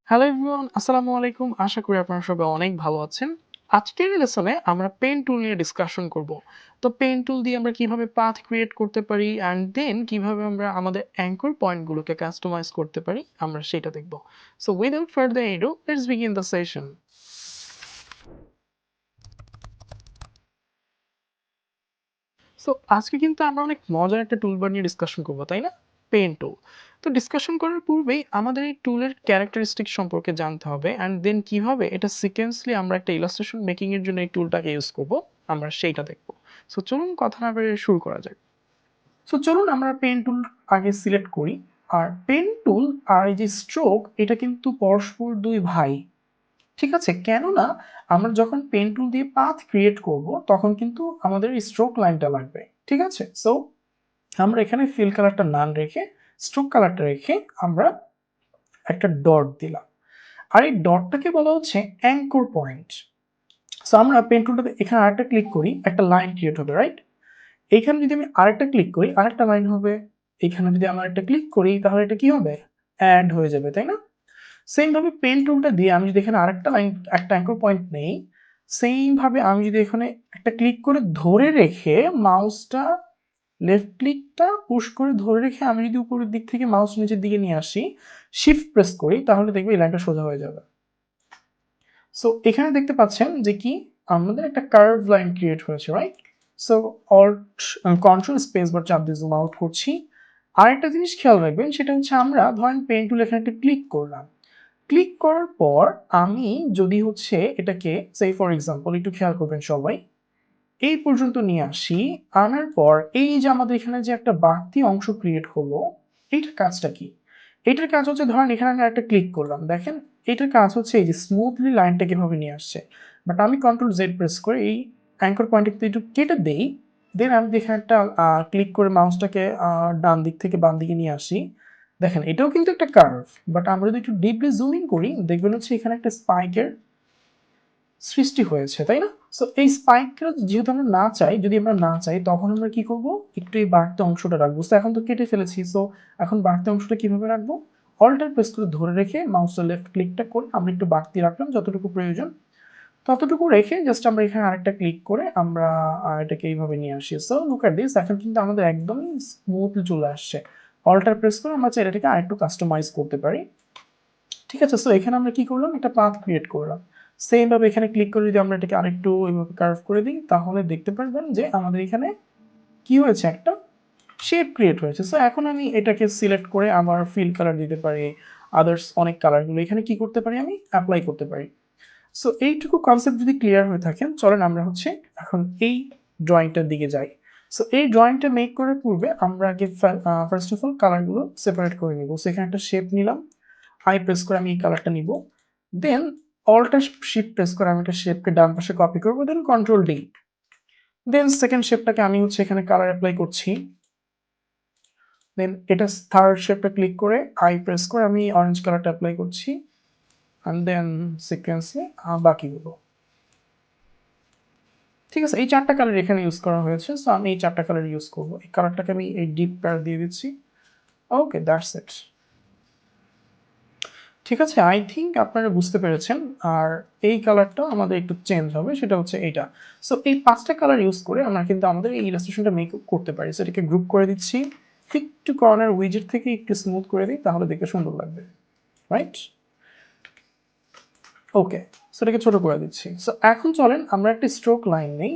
Hello everyone, আসসালামু আলাইকুম। আশা করি আপনারা সবাই অনেক ভালো আছেন। আজকের লেসনে আমরা পেন টুল নিয়ে ডিসকাশন করব। তো পেন টুল দিয়ে আমরা কিভাবে পাথ ক্রিয়েট করতে পারি অ্যান্ড দেন কিভাবে আমরা আমাদের অ্যাঙ্কর পয়েন্টগুলোকে কাস্টমাইজ করতে পারি আমরা সেটা দেখব। So without further edu let's begin the session. So আজকে কিন্তু আমরা অনেক মজার একটা টুলবার নিয়ে ডিসকাশন করব, তাই না? Pen tool. তো ডিসকাশন করার পূর্বেই আমাদের এই টুলের ক্যারেক্টারিস্টিক সম্পর্কে জানতে হবে অ্যান্ড দেন কিভাবে এটা সিকোয়েন্সলি আমরা একটা ইলাস্ট্রেশন মেকিং এর জন্য এই টুলটাকে ইউজ করব আমরা সেইটা দেখব। সো চলুন কথা না বাড়িয়ে শুরু করা যাক। সো চলুন আমরা পেন টুল আগে সিলেক্ট করি। আর পেন টুল আর এই যে স্ট্রোক এটা কিন্তু পরস্পর দুই ভাই। ঠিক আছে? কেননা আমরা যখন পেন টুল দিয়ে পাথ ক্রিয়েট করব তখন কিন্তু আমাদের এই স্ট্রোক লাইনটা লাগবে। ঠিক আছে? সো আমরা এখানে ফিল কালারটা নান রেখে স্ট্রোক কালারটা রেখে আমরা একটা ডট দিলাম। আর এই ডটটাকে বলা হচ্ছে অ্যাঙ্কর পয়েন্ট। সো আমরা পেন টুলটাতে এখানে আরেকটা ক্লিক করি, একটা লাইন ক্রিয়েট হবে, রাইট? এইখানে যদি আমি আরেকটা ক্লিক করি আরেকটা লাইন হবে। এখানে যদি আমরা একটা ক্লিক করি তাহলে এটা কি হবে? অ্যাড হয়ে যাবে, তাই না? সেম ভাবে পেন টুলটা দিয়ে আমি যদি এখানে আরেকটা লাইন একটা অ্যাঙ্কর পয়েন্ট নেই, সেম ভাবে আমি যদি এখানে একটা ক্লিক করে ধরে রেখে মাউসটা লেফট ক্লিকটা পুশ করে ধরে রেখে আমি যদি উপরের দিক থেকে মাউস নিচের দিকে নিয়ে আসি, শিফট প্রেস করি তাহলে দেখবে এই লাইনটা সোজা হয়ে যাবে। সো এখানে দেখতে পাচ্ছেন যে কি আমাদের একটা কার্ভ লাইন ক্রিয়েট হয়েছে, right? So alt control space bar চাপ দিয়ে জুম আউট করছি। আরেকটা জিনিস খেয়াল রাখবেন সেটা হচ্ছে আমরা ধরেন পেন টুল এখানে একটা ক্লিক করলাম। ক্লিক করার পর আমি যদি হচ্ছে এটাকে সে ফর এক্সাম্পল একটু খেয়াল করবেন সবাই, এই পর্যন্ত নিয়ে আসি। আনার পর এই যে আমাদের এখানে যে একটা বাড়তি অংশ ক্রিয়েট হলো, এইটার কাজটা কি? এটার কাজ হচ্ছে ধরেন এখানে আমি একটা ক্লিক করলাম। দেখেন এটার কাজ হচ্ছে এই যে স্মুথলি লাইনটা কিভাবে নিয়ে আসছে। বাট আমি কন্ট্রোল জেড প্রেস করে এই অ্যাঙ্কর পয়েন্টটা একটু কেটে দেই। দেন আমি এখানে একটা ক্লিক করে মাউসটাকে ডান দিক থেকে বাম দিকে নিয়ে আসি। দেখেন এটাও কিন্তু একটা কার্ভ। বাট আমরা যদি একটু ডিপলি জুম ইন করি দেখবেন হচ্ছে এখানে একটা স্পাইকের সৃষ্টি হয়েছে, তাই না? সো এই স্পাইকটা যেহেতু আমরা না চাই, যদি আমরা না চাই তখন আমরা কি করব? একটু এই বাড়তি অংশটা রাখবো। সো এখন তো কেটে ফেলেছি। সো এখন বাড়তি অংশটা কিভাবে রাখবো? অল্টার প্রেস করে ধরে রেখে মাউসের লেফট ক্লিকটা করে আমরা একটু বাড়তি রাখলাম যতটুকু প্রয়োজন। ততটুকু রেখে জাস্ট আমরা এখানে আরেকটা ক্লিক করে আমরা এটাকে এইভাবে নিয়ে আসি। সো লুক এট দিস, এখন কিন্তু আমাদের একদমই স্মুথলি চলে আসছে। অল্টার প্রেস করে আমরা চাইলে এটাকে আরেকটু কাস্টমাইজ করতে পারি। ঠিক আছে? সো এখানে আমরা কি করলাম? একটা পাথ ক্রিয়েট করলাম। সেম ভাবে এখানে ক্লিক করে যদি আমরা এটাকে আরেকটু এভাবে কার্ভ করে দিই তাহলে দেখতে পারবেন যে আমাদের এখানে কি হয়েছে? একটা শেপ ক্রিয়েট হয়েছে। সো এখন আমি এটাকে সিলেক্ট করে আমার ফিল কালার দিতে পারি। আদার্স অনেক কালারগুলো এখানে কি করতে পারি? আমি এপ্লাই করতে পারি। সো এইটুকু কনসেপ্ট যদি ক্লিয়ার হয়ে থাকেন চলেন আমরা হচ্ছে এখন এই ড্রয়িংটার দিকে যাই। সো এই ড্রয়িংটা মেক করার পূর্বে আমরা আগে ফার্স্ট অফ অল কালারগুলো সেপারেট করে নিব। সো এখানে একটা শেপ নিলাম। আই প্রেস করে আমি এই কালারটা নিব। দেন অল্টার শিফট প্রেস করে আমি একটা শেপকে ডান পাশে কপি করব। দেন কন্ট্রোল ডি। দেন সেকেন্ড শেপটাকে আমি হচ্ছে এখানে কালার অ্যাপ্লাই করছি। দেন এটা থার্ড শেপটা ক্লিক করে আই প্রেস করে আমি অরেঞ্জ কালারটা অ্যাপ্লাই করছি। অ্যান্ড দেন সিকোয়েন্সলি বাকিগুলো। ঠিক আছে? এই ৪ টা কালার এখানে ইউজ করা হয়েছে। সো আমি এই ৪ টা কালার ইউজ করব। এই কালারটাকে আমি এই ডিপ প্যার দিয়ে দিচ্ছি। ওকে, দ্যাটস ইট। ঠিক আছে? আই থিংক আপনারা বুঝতে পেরেছেন। আর এই কালারটা আমাদের একটু চেঞ্জ হবে সেটা হচ্ছে এইটা। সো এই ৫ টা কালার ইউজ করে আমরা কিন্তু আমাদের এই ইলাস্ট্রেশনটা মেক করতে পারি। সো এটাকে গ্রুপ করে দিচ্ছি। একটু কর্নার উইজেট থেকে একটু স্মুথ করে দিই তাহলে দেখতে সুন্দর লাগবে। রাইট? ওকে। সো এটাকে ছোট করে দিচ্ছি। সো এখন চলেন আমরা একটা স্ট্রোক লাইন নেই।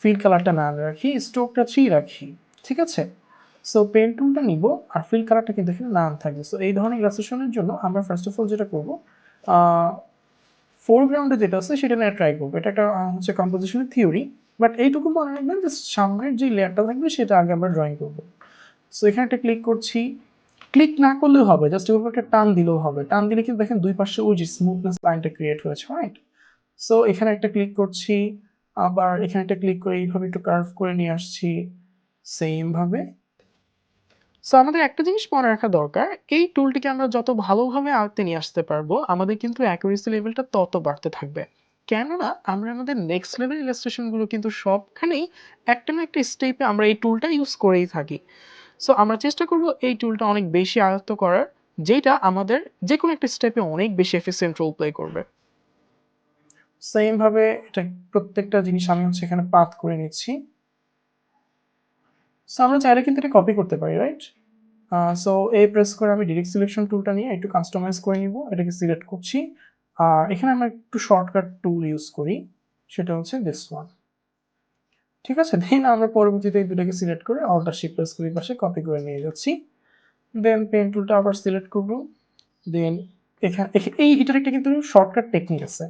ফিল কালারটা না রাখি, স্ট্রোকটা 3 রাখি। ঠিক আছে? সো পেন টুলটা নিব আর ফিল কালারটা কিন্তু এখানে নান থাকবে। সো এই ধরনের ইলাস্ট্রেশনের জন্য আমরা ফার্স্ট অফ অল যেটা করব, ফোরগ্রাউন্ডে যেটা আছে সেটা নিয়ে ট্রাই করবো। এটা একটা হচ্ছে কম্পোজিশনের থিওরি। বাট এইটুকু মনে রাখবেন যে সামনের যে লেয়ারটা থাকবে সেটা আগে আমরা ড্রয়িং করবো। সো এখানে একটা ক্লিক করছি। ক্লিক না করলেও হবে, জাস্ট এভাবে একটা টান দিলেও হবে। টান দিলে কিন্তু দেখেন দুই পাশে ওই যে স্মুথনেস লাইনটা ক্রিয়েট হয়েছে, রাইট? সো এখানে একটা ক্লিক করছি, আবার এখানে একটা ক্লিক করে এইভাবে একটু কার্ভ করে নিয়ে আসছি সেম ভাবে। সো আমাদের একটা জিনিস মনে রাখা দরকার, এই টুলটিকে আমরা যত ভালোভাবে আয়ত্তে নিয়ে আসতে পারবো আমাদের কিন্তু অ্যাকুরেসি লেভেলটা তত বাড়তে থাকবে। কেননা আমরা আমাদের নেক্সট লেভেল ইলাস্ট্রেশনগুলো কিন্তু সবখানেই একটা না একটা স্টেপে আমরা এই টুলটা ইউজ করেই থাকি। সো আমরা চেষ্টা করব এই টুলটা অনেক বেশি আয়ত্ত করার। যেটা আমাদের যেকোনো একটা স্টেপে অনেক বেশি এফিসিয়েন্ট রোল প্লে করবে। সেম ভাবে এটা প্রত্যেকটা জিনিস আমি হচ্ছে এখানে পাথ করে নিচ্ছি। সো আমরা চাইলে কিন্তু এটা কপি করতে পারি, রাইট? সো এই প্রেস করে আমি ডিরেক্ট সিলেকশন টুলটা নিয়ে একটু কাস্টমাইজ করে নিব, এটাকে সিলেক্ট করছি। আর এখানে আমরা একটু শর্টকাট টুল ইউজ করি, সেটা হচ্ছে দিস ওয়ান। ঠিক আছে, দেন আমরা পরবর্তীতে এই দুটাকে সিলেক্ট করে অল্টার শিফট প্রেস করে পাশে কপি করে নিয়ে যাচ্ছি। দেন পেন টুলটা আবার সিলেক্ট করব। দেন এখানে এটার একটা কিন্তু শর্টকাট টেকনিক আছে।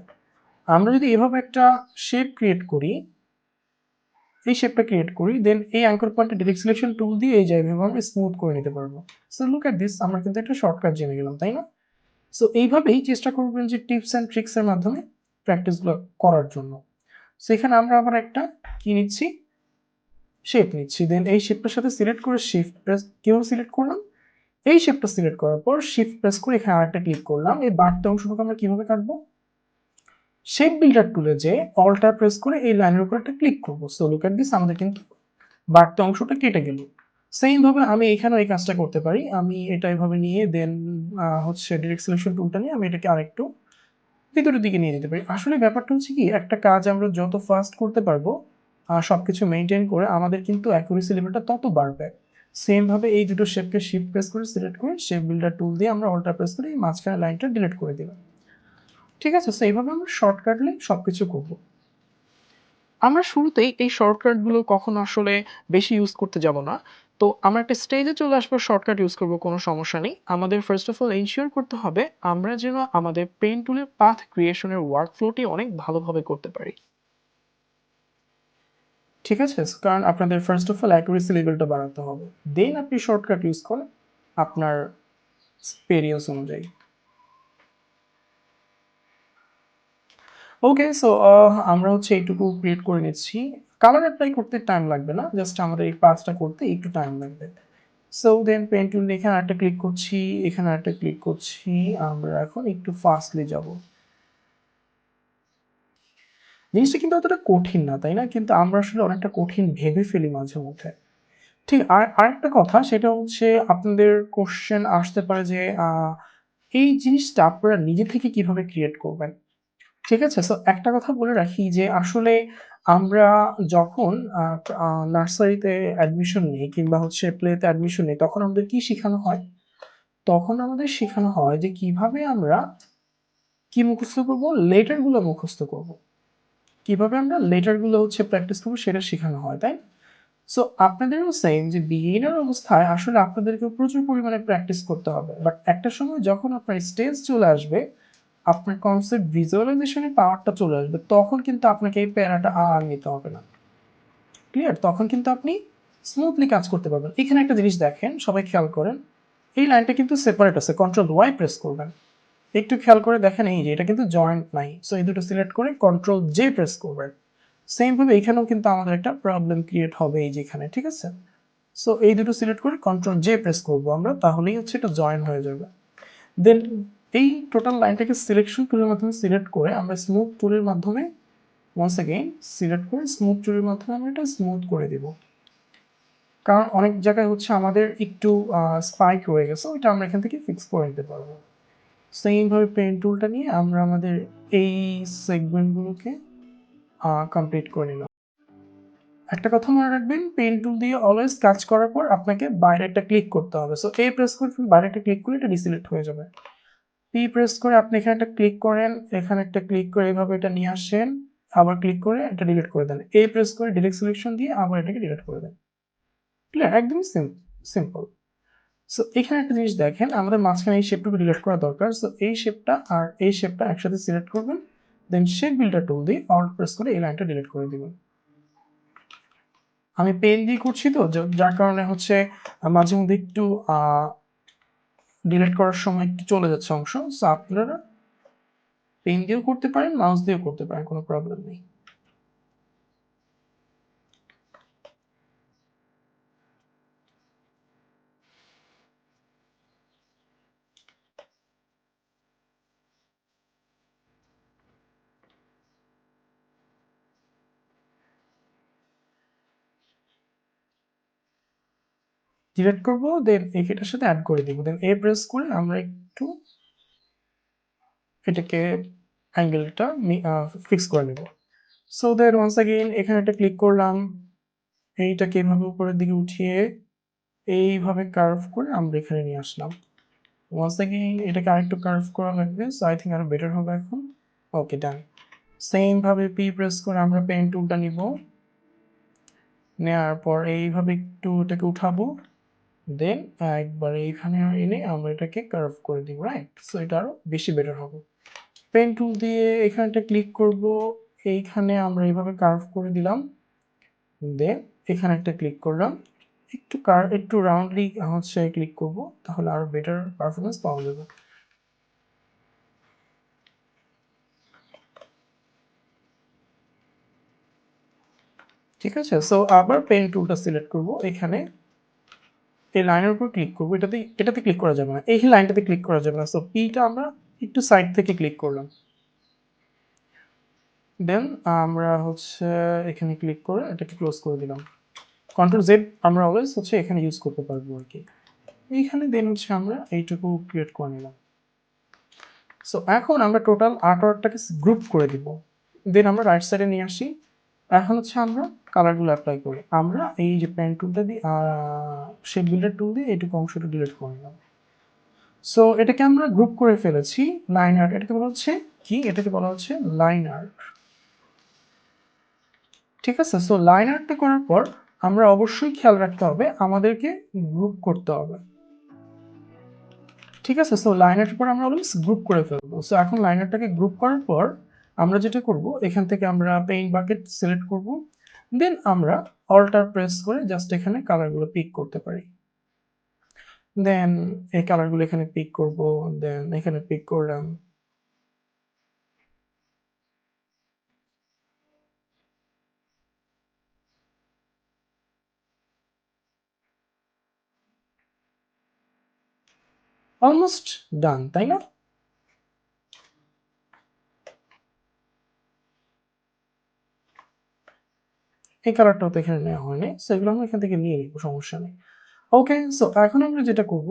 আমরা যদি এভাবে একটা শেপ ক্রিয়েট করি, এই শেপটা ক্রিয়েট করি, দেন এই অ্যাঙ্কর পয়েন্টে ডিরেক্ট সিলেকশন টুল দিয়ে এই জায়গায় আমরা স্মুথ করে নিতে পারবো। সো লুক এট দিস, আমরা কিন্তু একটা শর্টকাট জেনে গেলাম, তাই না? সো এইভাবেই চেষ্টা করবেন যে টিপস অ্যান্ড ট্রিক্স এর মাধ্যমে প্র্যাকটিসগুলো করার জন্য। সো এখানে আমরা আবার একটা কি নিচ্ছি, শেপ নিচ্ছি। দেন এই শেপটার সাথে সিলেক্ট করে শিফট প্রেস, কিভাবে সিলেক্ট করলাম, এই শেপটা সিলেক্ট করার পর শিফট প্রেস করে এখানে আরেকটা ক্লিক করলাম। এই বাড়তি অংশটুকু আমরা কিভাবে কাটবো, শেপ বিল্ডার টুলে যে অল্টার প্রেস করে এই লাইনের উপর একটা ক্লিক করবো। সো লুক এট দিস, আমাদের কিন্তু বাড়তি অংশটা কেটে গেল। সেম ভাবে আমি এখানেও এই কাজটা করতে পারি। আমি এটা এভাবে নিয়ে দেন হচ্ছে ডিরেক্ট সিলেকশন টুলটা নিয়ে আমি এটাকে আরেকটু ভিতরের দিকে নিয়ে যেতে পারি। আসলে ব্যাপারটা হচ্ছে কি, একটা কাজ আমরা যত ফাস্ট করতে পারবো সবকিছু মেনটেন করে, আমাদের কিন্তু অ্যাকুরেসি লেভেলটা তত বাড়বে। সেম ভাবে এই দুটো শেপকে শিফট প্রেস করে সিলেক্ট করে শেপ বিল্ডার টুল দিয়ে আমরা অল্টার প্রেস করে এই মাঝখানে লাইনটা ডিলিট করে দিলাম। ঠিক আছে, সো এইভাবে আমরা শর্টকাটলি সবকিছু করবো। আমরা শুরুতেই এই শর্টকাটগুলো কখনো আসলে বেশি ইউজ করতে যাব না। তো আমরা একটা স্টেজে চলে আসবো, শর্টকাট ইউজ করব, কোনো সমস্যা নেই। আমাদের ফার্স্ট অফ অল এনশিওর করতে হবে আমরা যেন আমাদের পেন টুলের পাথ ক্রিয়েশনের ওয়ার্ক ফ্লোটি অনেক ভালোভাবে করতে পারি। ঠিক আছে? কারণ আপনাদের ফার্স্ট অফ অল অ্যাকুরেসি লেভেলটা বাড়াতে হবে। দেন আপনি শর্টকাট ইউজ করেন আপনার এক্সপেরিয়েন্স অনুযায়ী। ওকে, সো আমরা হচ্ছে এইটুকু ক্রিয়েট করে নিচ্ছি। কালার অ্যাপ্লাই করতে টাইম লাগবে না, জাস্ট আমাদের এই কাজটা করতে একটু টাইম লাগবে। সো দেন পেন টুল দিয়ে এখানে একটা ক্লিক করছি, এখানে একটা ক্লিক করছি। আমরা এখন একটু ফাস্টলি যাব। জিনিসটা কিন্তু অতটা কঠিন না, তাই না? কিন্তু আমরা আসলে অনেকটা কঠিন ভেবে ফেলি মাঝে মধ্যে। ঠিক, আরেকটা কথা সেটা হচ্ছে আপনাদের কোশ্চেন আসতে পারে যে এই জিনিসটা আপনারা নিজে থেকে কিভাবে ক্রিয়েট করবেন? ঠিক আছে? সো একটা কথা বলে রাখি যে আসলে আমরা যখন আ আ নার্সারিতে অ্যাডমিশন নেই কিংবা হচ্ছে প্লেতে অ্যাডমিশন নেই, তখন আমাদের কি শিখানো হয়? তখন আমাদের শেখানো হয় যে কিভাবে আমরা কি মুখস্থ করব? লেটার গুলো মুখস্থ করব। কিভাবে আমরা লেটার গুলো হচ্ছে প্র্যাকটিস করব সেটা শেখানো হয়, তাই? সো আপনাদেরও সেম যে বিগিনার অবস্থায় আসলে আপনাদেরকেও প্রচুর পরিমাণে প্র্যাকটিস করতে হবে। বাট একটা সময় যখন আপনার স্টেজ চলে আসবে, আপনার কনসেপ্ট ভিজুয়ালাইজেশন এর পাওয়ারটা চলে আসবে, তখন কিন্তু আপনাকে এই প্যারাটা আর নিতে হবে না। ক্লিয়ার? তখন কিন্তু আপনি স্মুথলি কাজ করতে পারবেন। এখানে একটা জিনিস দেখেন, সবাই খেয়াল করেন। এই লাইনটা কিন্তু সেপারেট আছে। কন্ট্রোল ওয়াই প্রেস করবেন। একটু খেয়াল করে দেখেন, এই যে এটা কিন্তু জয়েন্ট নাই। সো এই দুটো সিলেক্ট করে কন্ট্রোল জে প্রেস করবেন। সেম ভাবে এখানেও কিন্তু আমাদের একটা প্রবলেম ক্রিয়েট হবে এই যে এখানে, ঠিক আছে? সো এই দুটো সিলেক্ট করে কন্ট্রোল জে প্রেস করব আমরা, তাহলেই হচ্ছে এটা জয়েন হয়ে যাবে। দেন এই টোটাল লাইনটাকে সিলেকশন টুলের মাধ্যমে সিলেক্ট করে আমরা স্মুথ টুলের মাধ্যমে ওয়ান্স এগেইন সিলেক্ট করে স্মুথ টুলের মাধ্যমে আমরা এটা স্মুথ করে দিব। কারণ অনেক জায়গায় হচ্ছে আমাদের একটু স্পাইক হয়ে গেছে, ওইটা আমরা এখান থেকে ফিক্স করে নিতে পারবো। সেম ভাবে পেন টুলটা নিয়ে আমরা আমাদের এই সেগমেন্টগুলোকে কমপ্লিট করে নিলাম। একটা কথা মনে রাখবেন, পেন টুল দিয়ে অলওয়েজ কাজ করার পর আপনাকে বাইরে একটা ক্লিক করতে হবে। সো এই প্রেস করে বাইরে একটা ক্লিক করলে এটা ডিসিলেক্ট হয়ে যাবে। পি প্রেস করে আপনি এখানে একটা ক্লিক করেন, এখানে একটা ক্লিক করে এভাবে এটা নিয়ে আসেন, আবার ক্লিক করে এটা ডিলিট করে দেন। এ প্রেস করে ডিরেক্ট সিলেকশন দিয়ে আবার এটাকে ডিলিট করে দেন। ক্লিয়ার? একদমই সিম্পল। সো এখানে একটা জিনিস দেখেন, আমাদের মাঝখানে এই শেপটুকু ডিলিট করা দরকার। সো এই শেপটা আর এই শেপটা একসাথে সিলেক্ট করবেন। দেন শেপ বিল্ডার টুল দিয়ে অল্ট প্রেস করে এই লাইনটা ডিলিট করে দিবেন। আমি পেন দিয়ে করছি তো, যার কারণে হচ্ছে মাঝে মধ্যে একটু ডিলিট করার সময় একটু চলে যাচ্ছে অংশ। সো আপনারা পেন দিয়েও করতে পারেন, মাউস দিয়েও করতে পারেন, কোনো প্রবলেম নেই। সিলেক্ট করব, দেন এটার সাথে অ্যাড করে দিব, দেন এ প্রেস করে আমরা একটু এটাকে অ্যাঙ্গেলটা ফিক্স করে নেব। সো দেন ওয়ান্স অ্যাগেইন এখানে একটা ক্লিক করলাম, এইটাকে এভাবে উপরের দিকে উঠিয়ে এইভাবে কার্ভ করে আমরা এখানে নিয়ে আসলাম। ওয়ান্স অ্যাগেইন এটাকে আরেকটু কার্ভ করা লাগবে, সো আই থিঙ্ক আরো বেটার হবে এখন। ওকে, ডান। সেম ভাবে পি প্রেস করে আমরা পেন টুলটা নিব, নেওয়ার পর এইভাবে একটু এটাকে উঠাবো, দেন একবার এইখানে এনে আমরা এটাকে কার্ভ করে দিব, রাইট? সো এটা আরো বেশি বেটার হবে। পেন টুল দিয়ে এখানটা ক্লিক করব, এইখানে আমরা এইভাবে কার্ভ করে দিলাম, দেন এখানে একটা ক্লিক করলাম, একটু রাউন্ডলি হচ্ছে ক্লিক করব, তাহলে আরো বেটার পারফরমেন্স পাওয়া যাবে। ঠিক আছে, সো আবার পেন টুলটা সিলেক্ট করব, এখানে এই লাইনের উপর ক্লিক করব, এটাতে ক্লিক করা যাবে না, এই লাইনটাতে ক্লিক করা যাবে না, সো পিটা আমরা একটু সাইড থেকে ক্লিক করলাম, দেন আমরা হচ্ছে এখানে ক্লিক করে এটাকে ক্লোজ করে দিলাম। কন্ট্রোল জেড আমরা অলওয়েজ হচ্ছে এখানে ইউজ করতে পারবো আর কি। এইখানে দেন হচ্ছে আমরা এইটুকু ক্রিয়েট করে নিলাম। সো এখন আমরা টোটাল আর্টওয়ার্কটাকে গ্রুপ করে দিব, দেন আমরা রাইট সাইডে নিয়ে আসি। এখন হচ্ছে আমরা কালারগুলো অ্যাপ্লাই করি, আমরা এই যে পেন টুলটা দিয়ে শেপ বিল্ডার টুল দিয়ে এইটুকু অংশটা ডিলিট করে নিলাম। সো এটাকে আমরা গ্রুপ করে ফেলেছি, লাইন আর্ট। এটাকে বলা হচ্ছে কি? এটাকে বলা হচ্ছে লাইন আর্ট। ঠিক আছে, সো লাইন আর্টটা করার পর আমরা অবশ্যই খেয়াল রাখতে হবে আমাদেরকে গ্রুপ করতে হবে। ঠিক আছে, সো লাইনারটার পর আমরা অলওয়েজ গ্রুপ করে ফেলবো। সো এখন লাইনারটাকে গ্রুপ করার পর আমরা যেটা করব, এখান থেকে আমরা পেইন্ট বাকেট সিলেক্ট করব, দেন আমরা অল্টার প্রেস করে জাস্ট এখানে কালারগুলো পিক করতে পারি। দেন এই কালারগুলো এখানে পিক করব, দেন এখানে পিক করলাম। অলমোস্ট ডান, তাই না? এই কালারটাও তো এখানে নেওয়া হয়নি, সো এগুলো আমরা এখান থেকে নিয়ে নিব, সমস্যা নেই। ওকে, সো এখন আমরা যেটা করব,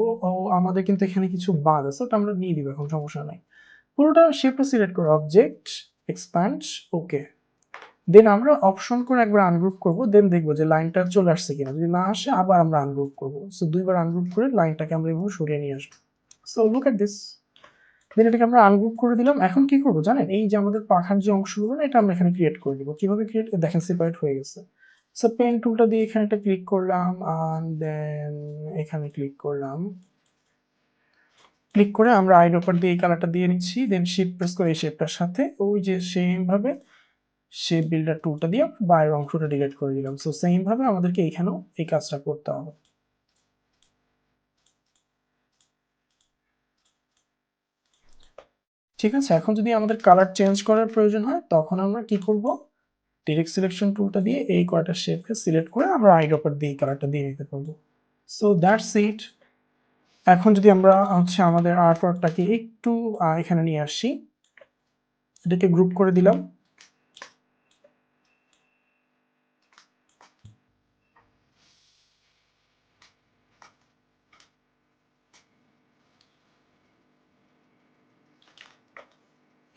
আমাদের কিন্তু এখানে কিছু বাদ আছে, ওটা আমরা নিয়ে দিব এখন, সমস্যা নাই। পুরোটা শেপটা সিলেক্ট করো, অবজেক্ট, এক্সপ্যান্ড, ওকে। দেন আমরা অপশন করে একবার আনগ্রুপ করব, দেন দেখবো যে লাইনটা চলে আসছে কিনা। যদি না আসে আবার আমরা আনগ্রুপ করব। সো দুইবার আনগ্রুপ করে লাইনটাকে আমরা এভাবে সরিয়ে নিয়ে আসবো। So look at this. Then এটাকে আমরা আনগ্রুপ করে দিলাম। এখন কি করবো জানেন? এই যে আমাদের পাখার যে অংশগুলো না, এটা আমরা এখানে ক্রিয়েট করে দিব। কিভাবে ক্রিয়েট? দেখেন, সেপারেট হয়ে গেছে। সো পেন টুলটা দিয়ে এখানে একটা ক্লিক করলাম, দেন এখানে ক্লিক করলাম। ক্লিক করে আমরা আইড্রপার দিয়ে এই কালারটা দিয়ে নিচ্ছি, দেন শিফট প্রেস করে এই শেপটার সাথে ওই যে সেম ভাবে শেপ বিল্ডার টুলটা দিয়ে বাইরের অংশটা ডিলিট করে দিলাম। সো সেম ভাবে আমাদেরকে এখানেও এই কাজটা করতে হবে। ঠিক আছে, এখন যদি আমাদের কালার চেঞ্জ করার প্রয়োজন হয়, তখন আমরা কি করব? ডিরেক্ট সিলেকশন টুলটা দিয়ে এই কয়টা শেপকে সিলেক্ট করে আমরা আইড্রপার দিয়ে এই কালারটা দিয়ে নিতে পারবো। So that's it. এখন যদি আমরা হচ্ছে আমাদের আর্টওয়ার্কটাকে একটু এখানে নিয়ে আসি, এটাকে গ্রুপ করে দিলাম।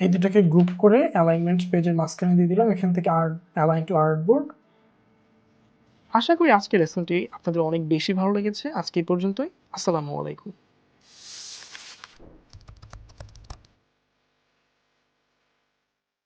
এই দুটাকে গ্রুপ করে অ্যালাইনমেন্ট পেজের মাঝখানে দিয়ে দিলাম, এখান থেকে অ্যালাইন টু আর্টবোর্ড। আশা করি আজকের লেসনটি আপনাদের অনেক বেশি ভালো লেগেছে। আজকে এই পর্যন্তই। আসসালামু আলাইকুম।